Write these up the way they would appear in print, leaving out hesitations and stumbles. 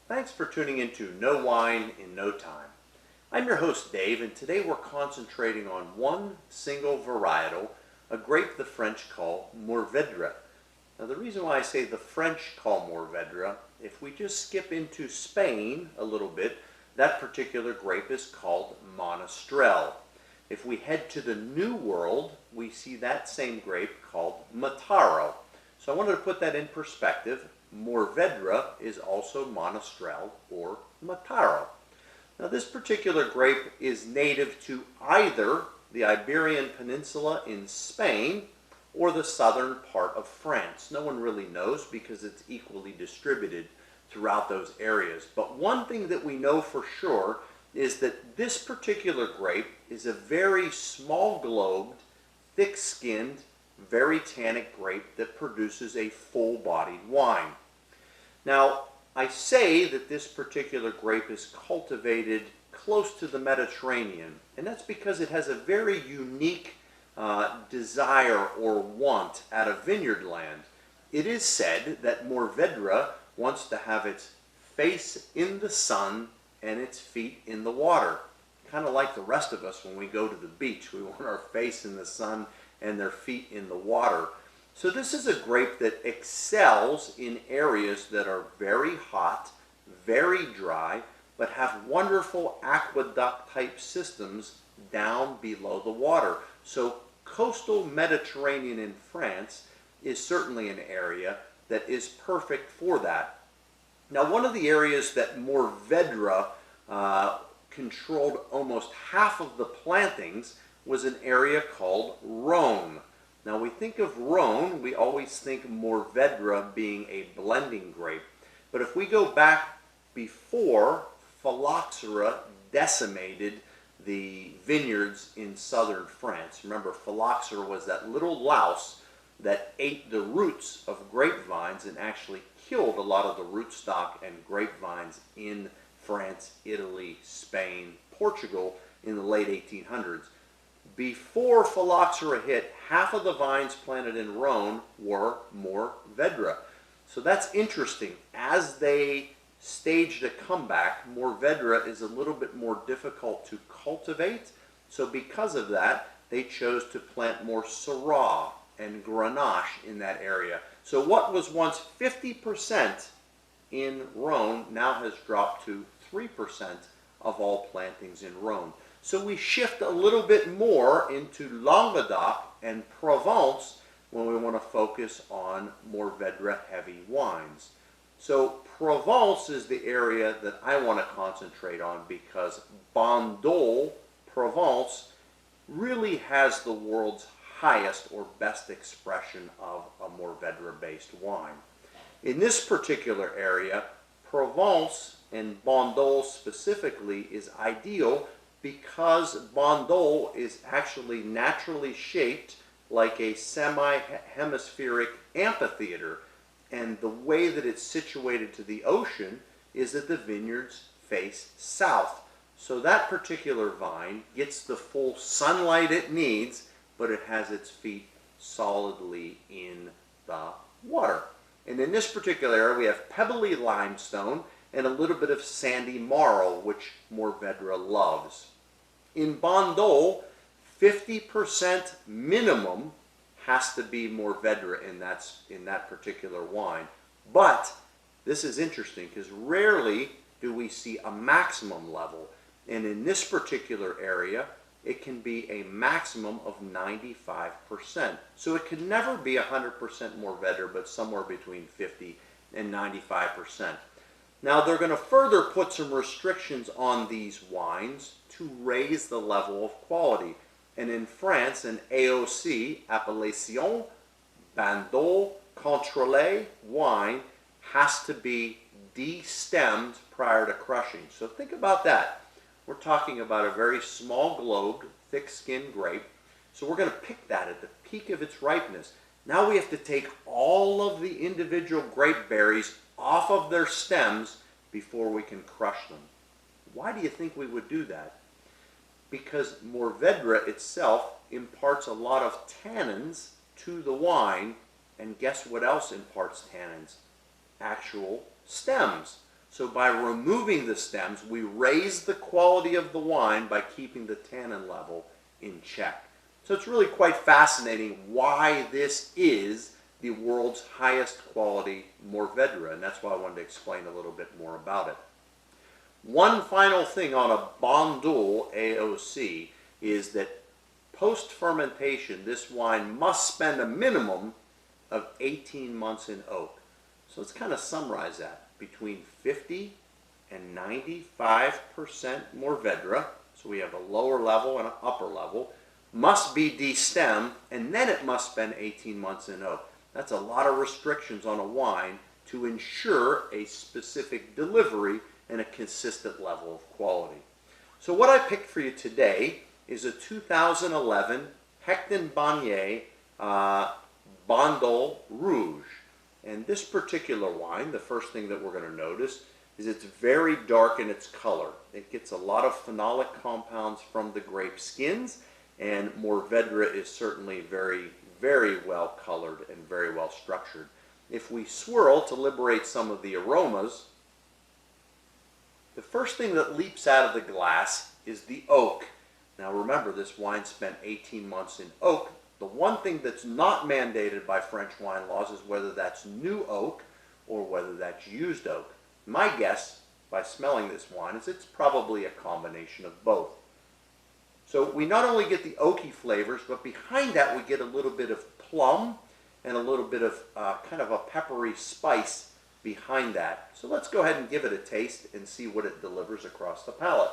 Thanks for tuning in to No Wine in No Time. I'm your host Dave, and today we're concentrating on one single varietal, a grape the French call Mourvedre. Now the reason why I say the French call Mourvedre, if we just skip into Spain a little bit, that particular grape is called Monastrell. If we head to the New World, we see that same grape called Mataro. So I wanted to put that in perspective. Mourvedre is also Monastrell or Mataro. Now this particular grape is native to either the Iberian Peninsula in Spain or the southern part of France. No one really knows because it's equally distributed throughout those areas. But one thing that we know for sure is that this particular grape is a very small-globed, thick-skinned, very tannic grape that produces a full-bodied wine. Now, I say that this particular grape is cultivated close to the Mediterranean, and that's because it has a very unique desire or want at a vineyard land. It is said that Mourvedre wants to have its face in the sun and its feet in the water. Kind of like the rest of us when we go to the beach. We want our face in the sun and their feet in the water. So this is a grape that excels in areas that are very hot, very dry, but have wonderful aqueduct type systems down below the water. So coastal Mediterranean in France is certainly an area that is perfect for that. Now one of the areas that Mourvedre controlled almost half of the plantings was an area called Rhône. Now we think of Rhône, we always think Mourvedre being a blending grape. But if we go back before Phylloxeria decimated the vineyards in southern France, remember Phylloxeria was that little louse that ate the roots of grapevines and actually killed a lot of the rootstock and grapevines in France, Italy, Spain, Portugal in the late 1800s. Before Phylloxeria hit, half of the vines planted in Rhône were Mourvedre. So that's interesting. As they staged a comeback, Mourvedre is a little bit more difficult to cultivate. So because of that, they chose to plant more Syrah and Grenache in that area. So what was once 50% in Rhône now has dropped to 3% of all plantings in Rhône. So we shift a little bit more into Languedoc and Provence when we want to focus on Mourvedre heavy wines. So Provence is the area that I want to concentrate on because Bandol, Provence, really has the world's highest or best expression of a Mourvedre-based wine. In this particular area, Provence and Bandol specifically is ideal because Bandol is actually naturally shaped like a semi-hemispheric amphitheater, and the way that it's situated to the ocean is that the vineyards face south. So that particular vine gets the full sunlight it needs, but it has its feet solidly in the water. And in this particular area, we have pebbly limestone and a little bit of sandy marl, which Mourvedre loves. In Bandol, 50% minimum has to be Mourvedre in that particular wine. But this is interesting because rarely do we see a maximum level. And in this particular area, it can be a maximum of 95%. So it can never be 100% Mourvedre, but somewhere between 50 and 95%. Now they're going to further put some restrictions on these wines to raise the level of quality. And in France, an AOC, Appellation Bandol Contrôlée wine, has to be destemmed prior to crushing. So think about that. We're talking about a very small globed, thick-skinned grape. So we're going to pick that at the peak of its ripeness. Now we have to take all of the individual grape berries off of their stems before we can crush them. Why do you think we would do that? Because Mourvedre itself imparts a lot of tannins to the wine, and guess what else imparts tannins? Actual stems. So by removing the stems, we raise the quality of the wine by keeping the tannin level in check. So it's really quite fascinating why this is the world's highest quality Mourvedre, and that's why I wanted to explain a little bit more about it. One final thing on a Bandul AOC is that post-fermentation, this wine must spend a minimum of 18 months in oak. So let's kind of summarize that. Between 50 and 95% Mourvedre, so we have a lower level and an upper level, must be destemmed, and then it must spend 18 months in oak. That's a lot of restrictions on a wine to ensure a specific delivery and a consistent level of quality. So what I picked for you today is a 2011 Hecton Bagnier Bandul Rouge. And this particular wine, the first thing that we're going to notice is it's very dark in its color. It gets a lot of phenolic compounds from the grape skins, and Mourvedre is certainly very, very well colored and very well structured. If we swirl to liberate some of the aromas, the first thing that leaps out of the glass is the oak. Now remember, this wine spent 18 months in oak. The one thing that's not mandated by French wine laws is whether that's new oak or whether that's used oak. My guess, by smelling this wine, is it's probably a combination of both. So we not only get the oaky flavors, but behind that we get a little bit of plum and a little bit of kind of a peppery spice behind that. So let's go ahead and give it a taste and see what it delivers across the palate.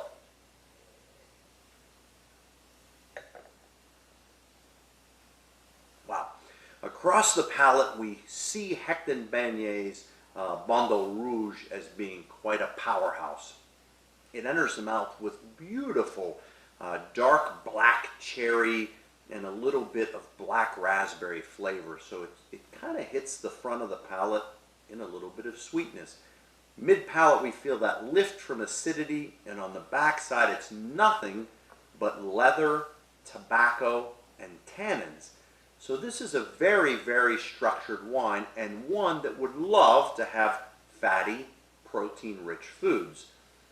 Across the palate, we see Hecton Bagnier's Bandul Rouge as being quite a powerhouse. It enters the mouth with beautiful dark black cherry and a little bit of black raspberry flavor. So it kind of hits the front of the palate in a little bit of sweetness. Mid-palate, we feel that lift from acidity, and on the back side, it's nothing but leather, tobacco, and tannins. So this is a very, very structured wine, and one that would love to have fatty, protein-rich foods.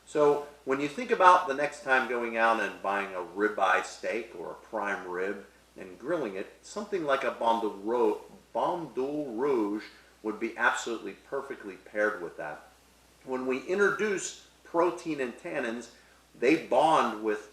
So when you think about the next time going out and buying a ribeye steak or a prime rib and grilling it, something like a Bandul Rouge would be absolutely perfectly paired with that. When we introduce protein and tannins, they bond with,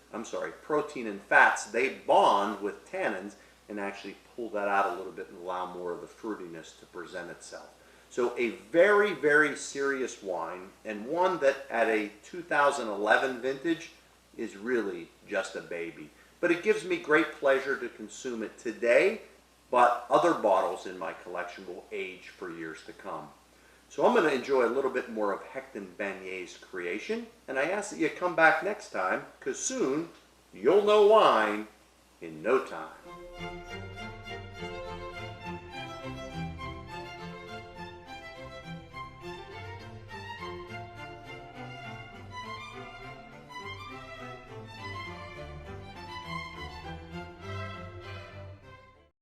protein and fats, they bond with tannins and actually pull that out a little bit and allow more of the fruitiness to present itself. So a very, very serious wine, and one that at a 2011 vintage is really just a baby. But it gives me great pleasure to consume it today, but other bottles in my collection will age for years to come. So I'm going to enjoy a little bit more of Hecton Bagnier's creation, and I ask that you come back next time, because soon you'll know wine in no time.